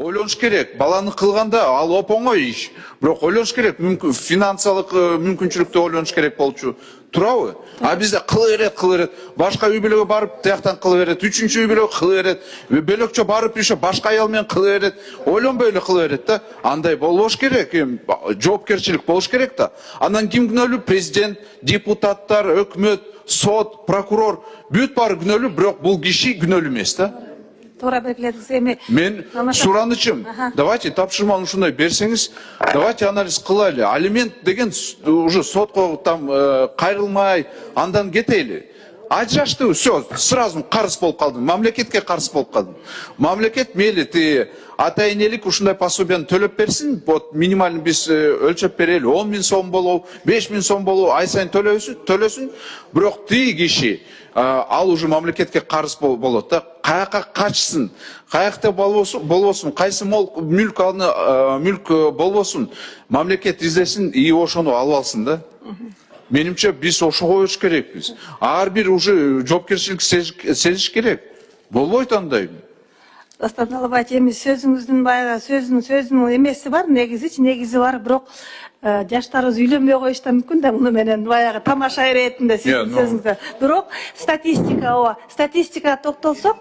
Ойлоnuш керек. Баланы кылганда ал оңой иш. Бирок ойлоnuш керек. Финансылык мүмкүнчүлүктү ойлоnuш керек болчу. Турабы? А бизде кыла берет. Башка үй бүлөгө барып, тияктан кыла берет. Үчүнчү үй бүлөгө кыла берет. Бөлөкчө барып еще башка аял менен кыла берет. Ойлонбой эле кыла берет да. Андай болбош керек. Жоопкерчилик болуш керек да. Андан ким күнөөлүү? Президент, депутаттар, өкмөт, сот, прокурор. Бүт баары күнөөлүү, бирок бул киши күнөөлүү эмес да. Туура белгиледиңиз. Эми Мен суранычым, давайте тапшырманы ушундай берсеңиз, давайте анализ кылайлы. Алимент деген уже сотко там кайрылмай, андан кетейли. Ажырашты, все, сразу карыз болуп калдым. Мамлекетке карыз болуп калдым. Мамлекет мейли ата энелик ушундай пособияны төлөп берсин. Вот минимальный биз өлчөп берели. 10 000 сом болобу, 5 000 сом болобу, ай сайын төлөсүн. Бирок киши ал уже мамлекетке карыз болот да. Каяка качсын, каякта болбосун, кайсы мүлк болбосун, мамлекет издесин, и ошону алып алсын да. Менимче биз ошого өтүш керекпиз. Ар бир уже жоопкерчилик сезиш керек. Болбойт андай. Дастан Алабаевич, эми сөзүңүздүн баягы сөзүнүн эмеси бар, негизи бар, бирок жаштарыбыз үйлөнбөй коюшту мүмкүн да, муну менен баягы тамаша иретинде сиздин сөзүңүздө. Бирок статистикага токтолсок,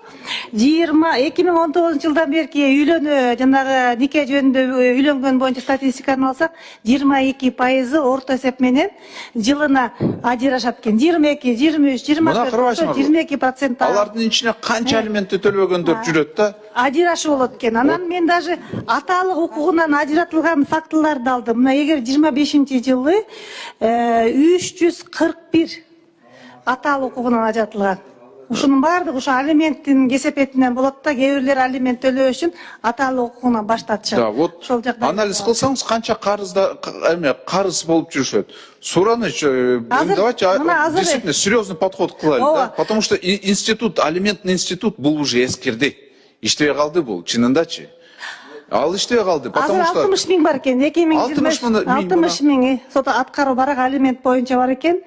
2019 жылдан берки үйлөнүү жанагы нике жөнүндө үйлөнгөн боюнча статистиканы алсак, 22% орто эсеп менен жылына ажырашат экен. 22, 23, 22%. Алардын ичине канча алиментти төлбөгөндөр жүрөт да? Ажырашуу болот экен. Анан мен даже аталык укугунан ажыратылган фактыларды алдым. Мына эгер 25-жылы 341 аталык укугунан ажыратылган. Ушунун баардыгы ушу алименттин кесепетинен болот да, кээ бирлер алимент төлөө үчүн аталык укугунан баштатышат. Да, вот анализ кылсаңыз канча карыз болуп жүрүшөт. Сураныч, давайте действительно серьезный подход кылайлы да, потому что алиментный институт бул уже эскирди. Иштебей калды бул, чынындачы. Ал иштебей калды, потому что 60 000 бар экен, 2020 60 000 сот аткаруу барак алимент боюнча бар экен.